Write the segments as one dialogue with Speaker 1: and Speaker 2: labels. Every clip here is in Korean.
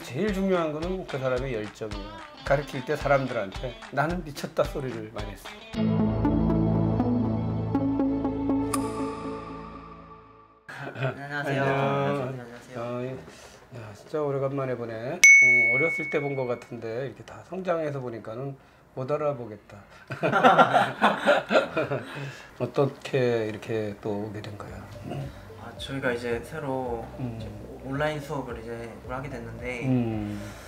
Speaker 1: 제일 중요한 거는 그 사람의 열정이야. 가르칠 때 사람들한테 나는 미쳤다 소리를 많이 했어.
Speaker 2: 안녕하세요.
Speaker 1: 안녕하세요. 야, 진짜 오래간만에 보네. 어렸을 때 본 것 같은데 이렇게 다 성장해서 보니까는 못 알아보겠다. 어떻게 이렇게 또 오게 된 거야?
Speaker 2: 저희가 이제 새로 이제 온라인 수업을 이제 하게 됐는데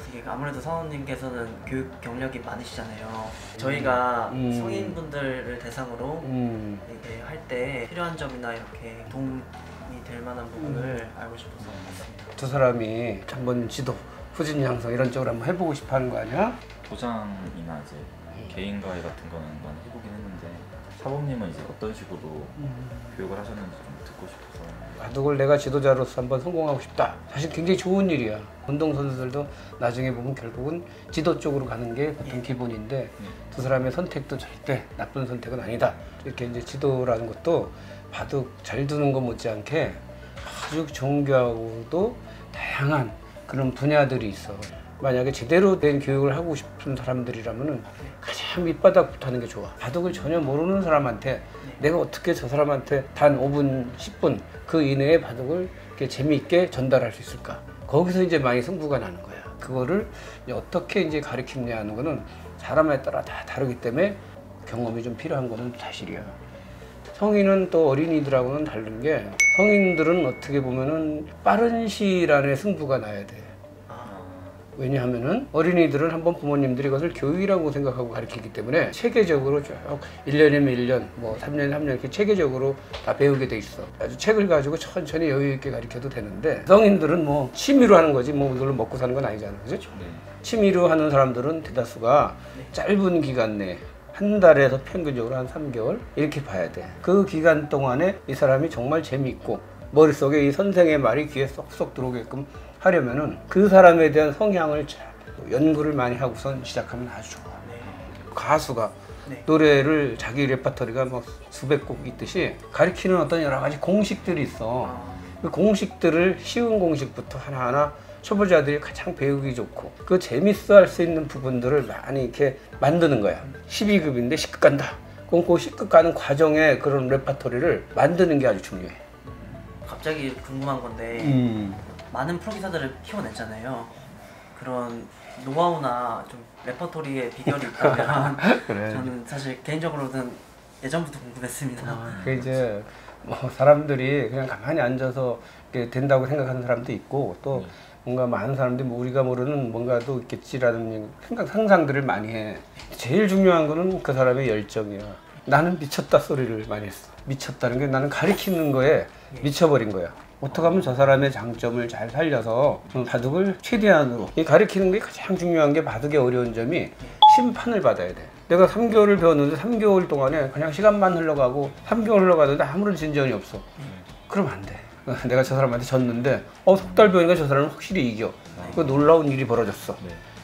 Speaker 2: 이게 아무래도 사원님께서는 교육 경력이 많으시잖아요. 저희가 성인분들을 대상으로 이게 할 때 필요한 점이나 이렇게 도움이 될 만한 부분을 알고 싶어서 왔습니다.
Speaker 1: 두 사람이 한번 지도, 후진 양성 이런 쪽으로 한번 해보고 싶어 하는 거 아니야?
Speaker 3: 도장이나 이제 개인 과외 같은 거는 많이 해보긴 했는데 사범님은 이제 어떤 식으로 교육을 하셨는지 좀 듣고 싶어서.
Speaker 1: 바둑을 내가 지도자로서 한번 성공하고 싶다. 사실 굉장히 좋은 일이야. 운동선수들도 나중에 보면 결국은 지도 쪽으로 가는 게 보통 기본인데 두 사람의 선택도 절대 나쁜 선택은 아니다. 이렇게 이제 지도라는 것도 바둑 잘 두는 것 못지않게 아주 정교하고도 다양한 그런 분야들이 있어. 만약에 제대로 된 교육을 하고 싶은 사람들이라면 가장 밑바닥부터 하는 게 좋아. 바둑을 전혀 모르는 사람한테 내가 어떻게 저 사람한테 단 5분, 10분 그 이내에 바둑을 이렇게 재미있게 전달할 수 있을까? 거기서 이제 많이 승부가 나는 거야. 그거를 이제 어떻게 이제 가르치냐 하는 거는 사람에 따라 다 다르기 때문에 경험이 좀 필요한 거는 사실이야. 성인은 또 어린이들하고는 다른 게 성인들은 어떻게 보면은 빠른 시일 안에 승부가 나야 돼. 왜냐하면은 어린이들은 한번 부모님들이 이것을 교육이라고 생각하고 가르치기 때문에 체계적으로 쭉 1년이면 1년, 뭐 3년이면 3년 이렇게 체계적으로 다 배우게 돼 있어. 아주 책을 가지고 천천히 여유 있게 가르쳐도 되는데 성인들은 뭐 취미로 하는 거지 뭐 이걸로 먹고 사는 건 아니잖아. 그죠? 취미로 하는 사람들은 대다수가 짧은 기간 내에 한 달에서 평균적으로 한 3개월 이렇게 봐야 돼. 그 기간 동안에 이 사람이 정말 재미있고 머릿속에 이 선생의 말이 귀에 쏙쏙 들어오게끔 하려면은 그 사람에 대한 성향을 연구를 많이 하고선 시작하면 아주 좋아. 가수가 노래를 자기 레퍼토리가 막 수백 곡 있듯이 가리키는 어떤 여러 가지 공식들이 있어. 그 공식들을 쉬운 공식부터 하나하나 초보자들이 가장 배우기 좋고 그 재밌어 할 수 있는 부분들을 많이 이렇게 만드는 거야. 12급인데 10급 간다. 그럼 그 10급 가는 과정에 그런 레퍼토리를 만드는 게 아주 중요해.
Speaker 2: 갑자기 궁금한 건데 많은 프로기사들을 키워냈잖아요. 그런 노하우나 좀 레퍼토리의 비결이 있다면
Speaker 1: 그래.
Speaker 2: 저는 사실 개인적으로는 예전부터 궁금했습니다.
Speaker 1: 그 이제 뭐 사람들이 그냥 가만히 앉아서 이렇게 된다고 생각하는 사람도 있고 또 뭔가 많은 사람들이 뭐 우리가 모르는 뭔가도 있겠지라는 상상들을 많이 해. 제일 중요한 거는 그 사람의 열정이야. 나는 미쳤다 소리를 많이 했어. 미쳤다는 게 나는 가리키는 거에 미쳐버린 거야. 어떻게 하면 저 사람의 장점을 잘 살려서 바둑을 최대한으로 가르치는 게 가장 중요한 게 바둑의 어려운 점이 심판을 받아야 돼. 내가 3개월을 배웠는데 3개월 동안에 그냥 시간만 흘러가고 3개월 흘러가는데 아무런 진전이 없어. 그러면 안 돼. 내가 저 사람한테 졌는데 석 달 배우니까 저 사람은 확실히 이겨. 그 놀라운 일이 벌어졌어.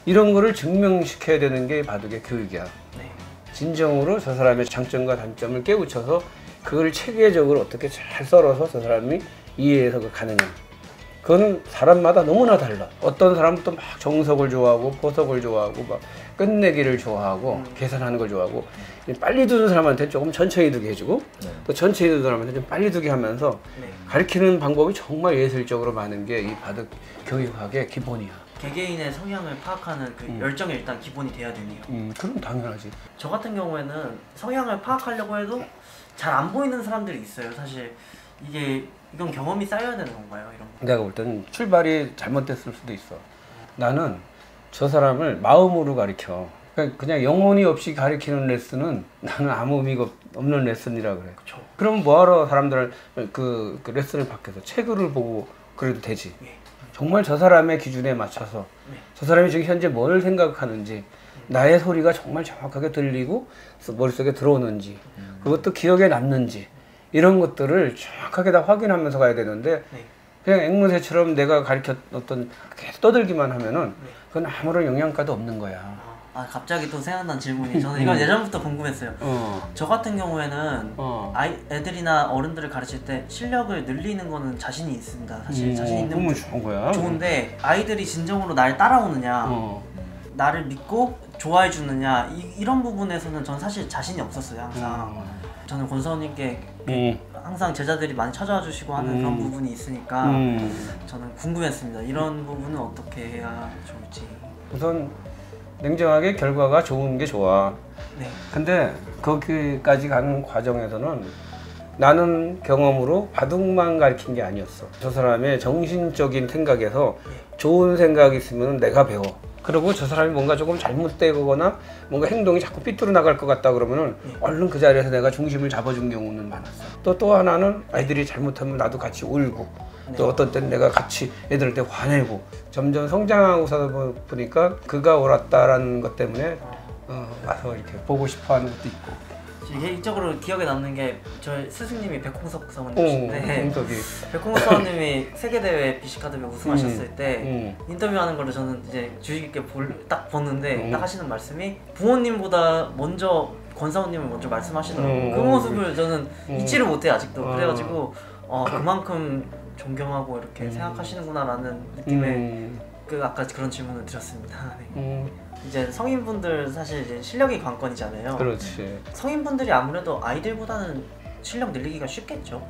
Speaker 1: 이런 거를 증명시켜야 되는 게 바둑의 교육이야. 진정으로 저 사람의 장점과 단점을 깨우쳐서 그걸 체계적으로 어떻게 잘 썰어서 저 사람이 이해해서 가느냐. 그건 사람마다 너무나 달라. 어떤 사람은 또 막 정석을 좋아하고 포석을 좋아하고 막 끝내기를 좋아하고 계산하는 걸 좋아하고 빨리 두는 사람한테 조금 천천히 두게 해주고 또 천천히 두는 사람한테 좀 빨리 두게 하면서 가르치는 방법이 정말 예술적으로 많은 게 이 바둑 교육학의 기본이야.
Speaker 2: 개개인의 성향을 파악하는 그 열정이 일단 기본이 돼야 되네요.
Speaker 1: 그럼 당연하지.
Speaker 2: 저 같은 경우에는 성향을 파악하려고 해도 잘 안 보이는 사람들이 있어요. 사실 이건 경험이 쌓여야 되는 건가요? 이런 거?
Speaker 1: 내가 볼 때는 출발이 잘못됐을 수도 있어. 나는 저 사람을 마음으로 가르쳐. 그냥 영혼이 없이 가르치는 레슨은 나는 아무 의미가 없는 레슨이라 그래.
Speaker 2: 그쵸.
Speaker 1: 그럼 뭐하러 사람들을 그 레슨을 받겠어? 책을 보고 그래도 되지. 정말 저 사람의 기준에 맞춰서 저 사람이 지금 현재 뭘 생각하는지 나의 소리가 정말 정확하게 들리고 머릿속에 들어오는지 그것도 기억에 남는지 이런 것들을 정확하게 다 확인하면서 가야 되는데 그냥 앵무새처럼 내가 가르쳤던 계속 떠들기만 하면은 그건 아무런 영양가도 없는 거야.
Speaker 2: 아 갑자기 또 생각난 질문이 저는 이건 예전부터 궁금했어요. 저 같은 경우에는 애들이나 어른들을 가르칠 때 실력을 늘리는 거는 자신이 있습니다. 사실 자신 있는 건
Speaker 1: 좋은 거야.
Speaker 2: 좋은데 아이들이 진정으로 날 따라오느냐 나를 믿고 좋아해 주느냐 이런 부분에서는 전 사실 자신이 없었어요. 항상 저는 권사원님께 항상 제자들이 많이 찾아와 주시고 하는 그런 부분이 있으니까 저는 궁금했습니다. 이런 부분은 어떻게 해야 좋을지.
Speaker 1: 우선 냉정하게 결과가 좋은 게 좋아.
Speaker 2: 네.
Speaker 1: 근데 거기까지 가는 과정에서는 나는 경험으로 바둑만 가르친 게 아니었어. 저 사람의 정신적인 생각에서 좋은 생각이 있으면 내가 배워. 그리고 저 사람이 뭔가 조금 잘못되거나 뭔가 행동이 자꾸 삐뚤어 나갈 것 같다 그러면은 얼른 그 자리에서 내가 중심을 잡아준 경우는 많았어. 또 하나는 아이들이 잘못하면 나도 같이 울고 또 어떤 때는 내가 같이 애들한테 화내고 점점 성장하고서 보니까 그가 옳았다라는 것 때문에 와서 이렇게 보고 싶어 하는 것도 있고.
Speaker 2: 개인적으로 기억에 남는 게 저희 스승님이 백홍석 사모님이신데
Speaker 1: 홍석이.
Speaker 2: 백홍석 사모님이 세계대회 비시카드에 우승하셨을 때 인터뷰하는 거를 저는 이제 주의 깊게 딱 봤는데 딱 하시는 말씀이 부모님보다 먼저 권사모님을 먼저 말씀하시더라고요. 그 모습을 저는 잊지를 못해요 아직도. 그래가지고 그만큼 존경하고 이렇게 생각하시는구나라는 느낌의 그 아까 그런 질문을 드렸습니다. 네. 이제 성인분들 사실 이제 실력이 관건이잖아요.
Speaker 1: 그렇지.
Speaker 2: 성인분들이 아무래도 아이들보다는 실력 늘리기가 쉽겠죠.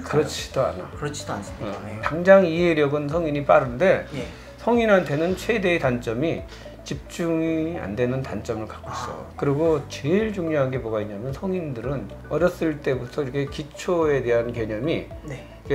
Speaker 1: 그렇지도 않아.
Speaker 2: 그렇지도 않습니다.
Speaker 1: 당장 이해력은 성인이 빠른데
Speaker 2: 예.
Speaker 1: 성인한테는 최대의 단점이 집중이 안 되는 단점을 갖고 있어. 그리고 제일 중요한 게 뭐가 있냐면 성인들은 어렸을 때부터 이렇게 기초에 대한 개념이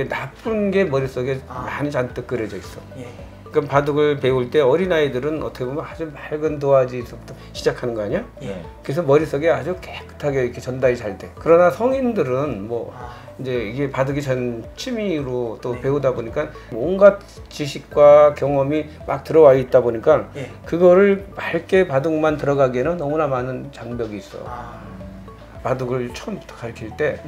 Speaker 1: 나쁜 게 머릿속에 많이 잔뜩 그려져 있어.
Speaker 2: 예.
Speaker 1: 그럼 바둑을 배울 때 어린아이들은 어떻게 보면 아주 맑은 도화지에서부터 시작하는 거 아니야?
Speaker 2: 예.
Speaker 1: 그래서 머릿속에 아주 깨끗하게 이렇게 전달이 잘 돼. 그러나 성인들은 뭐 이제 이게 바둑이 전 취미로 또 배우다 보니까 온갖 지식과 경험이 막 들어와 있다 보니까 그거를 맑게 바둑만 들어가기에는 너무나 많은 장벽이 있어. 바둑을 처음부터 가르칠 때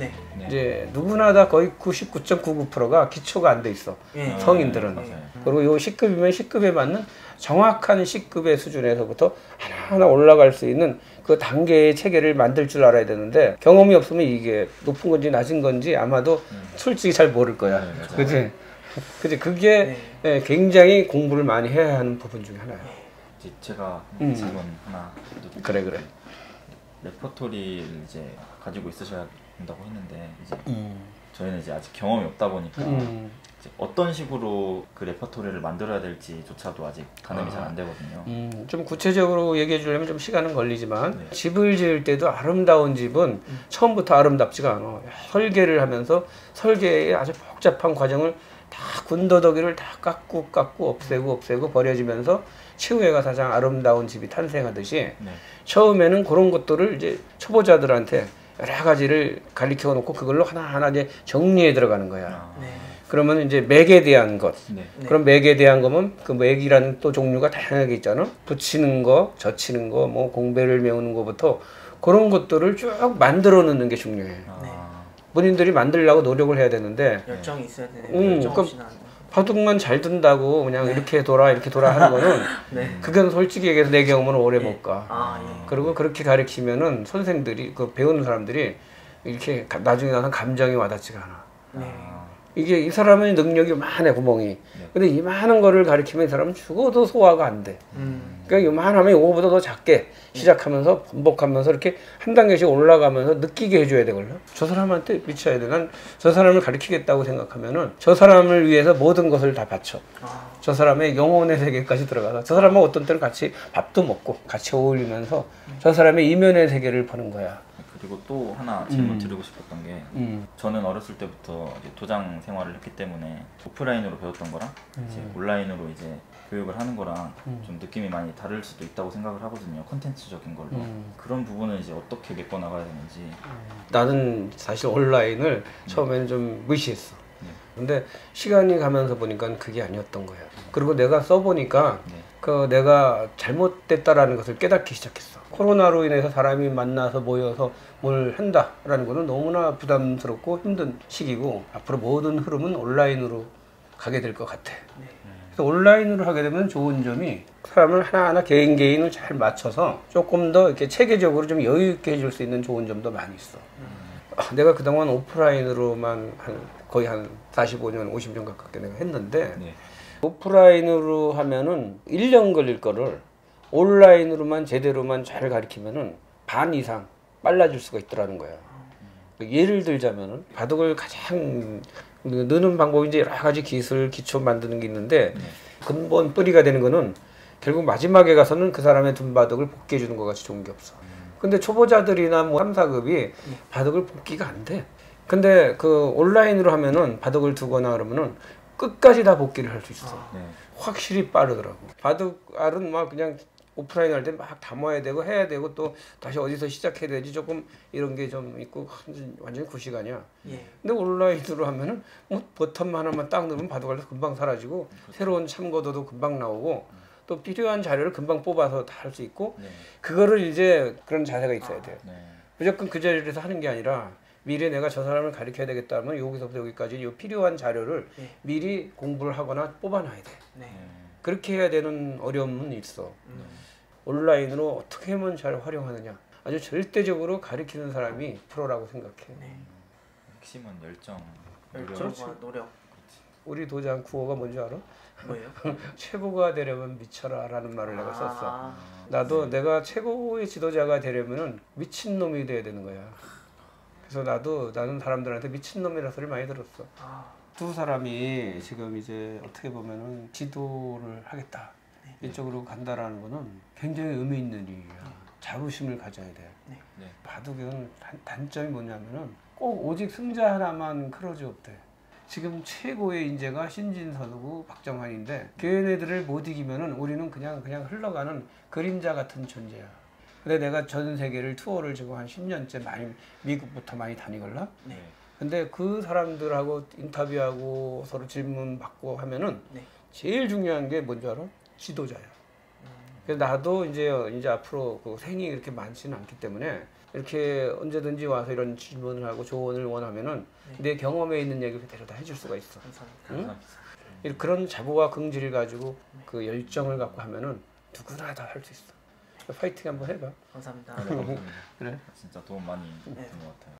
Speaker 1: 이제 누구나 다 거의 99.99%가 기초가 안 돼 있어. 성인들은. 그리고 요 C급이면 C급에 맞는 정확한 C급의 수준에서부터 하나하나 올라갈 수 있는 그 단계의 체계를 만들 줄 알아야 되는데 경험이 없으면 이게 높은 건지 낮은 건지 아마도 솔직히 잘 모를 거야. 그치? 그게 굉장히 공부를 많이 해야 하는 부분 중에 하나야.
Speaker 3: 제가 질문 하나.
Speaker 1: 그래.
Speaker 3: 레퍼토리를 이제 가지고 있으셔야 된다고 했는데 이제 저희는 이제 아직 경험이 없다 보니까 이제 어떤 식으로 그 레퍼토리를 만들어야 될지조차도 아직 가늠이 잘 안 되거든요.
Speaker 1: 좀 구체적으로 얘기해 주려면 좀 시간은 걸리지만 집을 지을 때도 아름다운 집은 처음부터 아름답지가 않아. 설계를 하면서 설계의 아주 복잡한 과정을 다 군더더기를 다 깎고 없애고 버려지면서 최후에가 가장 아름다운 집이 탄생하듯이 처음에는 그런 것들을 이제 초보자들한테 여러 가지를 가르쳐 놓고 그걸로 하나하나 이제 정리해 들어가는 거야. 그러면 이제 맥에 대한 것. 그럼 맥에 대한 거면 그 맥이라는 또 종류가 다양하게 있잖아. 붙이는 거, 젖히는 거, 뭐 공배를 메우는 거부터 그런 것들을 쭉 만들어 놓는 게 중요해. 본인들이 만들려고 노력을 해야 되는데
Speaker 2: 열정이 있어야 되네. 열정 없이는 안 돼.
Speaker 1: 바둑만 잘 둔다고 그냥 이렇게 돌아 하는 거는 그건 솔직히 얘기해서 내 경험은 오래 못 가. 그리고 그렇게 가르치면은 선생들이 그 배우는 사람들이 이렇게 나중에 나서 감정이 와닿지가 않아. 이게 이 사람의 능력이 많아 구멍이. 근데 이만한 거를 가르치면 이 사람은 죽어도 소화가 안 돼. 그러니까 이만하면 이거보다 더 작게 시작하면서 반복하면서 이렇게 한 단계씩 올라가면서 느끼게 해줘야 되거든요. 저 사람한테 미쳐야 돼. 난 저 사람을 가르치겠다고 생각하면은 저 사람을 위해서 모든 것을 다 바쳐. 저 사람의 영혼의 세계까지 들어가서 저 사람은 어떤 때는 같이 밥도 먹고 같이 어울리면서 저 사람의 이면의 세계를 보는 거야.
Speaker 3: 그리고 또 하나 질문 드리고 싶었던 게 저는 어렸을 때부터 이제 도장 생활을 했기 때문에 오프라인으로 배웠던 거랑 이제 온라인으로 이제 교육을 하는 거랑 좀 느낌이 많이 다를 수도 있다고 생각을 하거든요. 콘텐츠적인 걸로. 그런 부분은 이제 어떻게 메꿔 나가야 되는지.
Speaker 1: 나는 사실 온라인을 처음에는 좀 무시했어. 근데 시간이 가면서 보니까 그게 아니었던 거야. 그리고 내가 써보니까 그 내가 잘못됐다라는 것을 깨닫기 시작했어. 코로나로 인해서 사람이 만나서 모여서 뭘 한다라는 거는 너무나 부담스럽고 힘든 시기고 앞으로 모든 흐름은 온라인으로 가게 될 것 같아. 그래서 온라인으로 하게 되면 좋은 점이 사람을 하나하나 개인을 잘 맞춰서 조금 더 이렇게 체계적으로 좀 여유 있게 해줄 수 있는 좋은 점도 많이 있어. 내가 그동안 오프라인으로만 거의 한 45년, 50년 가깝게 내가 했는데 네. 오프라인으로 하면은 1년 걸릴 거를 온라인으로만 제대로만 잘 가르치면은 반 이상 빨라질 수가 있더라는 거야. 예를 들자면은 바둑을 가장 느는 방법이 이제 여러 가지 기초 만드는 게 있는데 근본 뿌리가 되는 거는 결국 마지막에 가서는 그 사람의 둔 바둑을 복귀해 주는 것 같이 좋은 게 없어. 근데 초보자들이나 뭐 3, 4급이 바둑을 복귀가 안 돼. 근데 그 온라인으로 하면은 바둑을 두거나 그러면은 끝까지 다 복귀를 할 수 있어. 확실히 빠르더라고. 바둑알은 막 그냥 오프라인 할 때 막 담아야 되고 해야 되고 또 다시 어디서 시작해야 되지 조금 이런 게 좀 있고 완전히 9시간이야. 근데 온라인으로 하면은 뭐 버튼 하나만 딱 누르면 바둑알도 금방 사라지고 새로운 참고도도 금방 나오고 또 필요한 자료를 금방 뽑아서 다 할 수 있고 그거를 이제 그런 자세가 있어야 돼. 무조건 그 자리에서 하는 게 아니라 미리 내가 저 사람을 가르쳐야 되겠다면 여기서부터 여기까지 요 필요한 자료를 미리 공부를 하거나 뽑아놔야 돼. 그렇게 해야 되는 어려움은 있어. 온라인으로 어떻게 하면 잘 활용하느냐. 아주 절대적으로 가르치는 사람이 프로라고 생각해.
Speaker 3: 핵심은 열정,
Speaker 2: 노력.
Speaker 1: 우리 도장 구호가 뭔지 알아?
Speaker 2: 뭐예요?
Speaker 1: 최고가 되려면 미쳐라 라는 말을 내가 썼어. 나도 내가 최고의 지도자가 되려면 미친놈이 돼야 되는 거야. 그래서 나는 사람들한테 미친놈이라는 소리 많이 들었어. 두 사람이 지금 이제 어떻게 보면은 지도를 하겠다. 이쪽으로 간다라는 거는 굉장히 의미 있는 일이야. 자부심을 가져야 돼. 바둑은 단점이 뭐냐면은 꼭 오직 승자 하나만 크로즈 없대. 지금 최고의 인재가 신진선우고 박정환인데 걔네들을 못 이기면은 우리는 그냥 흘러가는 그림자 같은 존재야. 근데 내가 전 세계를 투어를 지금 한 10년째 많이 미국부터 많이 다니걸라. 근데 그 사람들하고 인터뷰하고 서로 질문 받고 하면은 제일 중요한 게 뭔지 알아? 지도자야. 그래서 나도 이제 앞으로 그 생이 그렇게 많지는 않기 때문에 이렇게 언제든지 와서 이런 질문을 하고 조언을 원하면은 내 경험에 있는 얘기 그대로 다 해줄 수가 있어. 응? 그런 자부와 긍지를 가지고 그 열정을 갖고 하면은 누구나 다 할 수 있어. 파이팅 한번 해봐.
Speaker 2: 감사합니다.
Speaker 3: 그래? 진짜 도움 많이 된 것 같아요.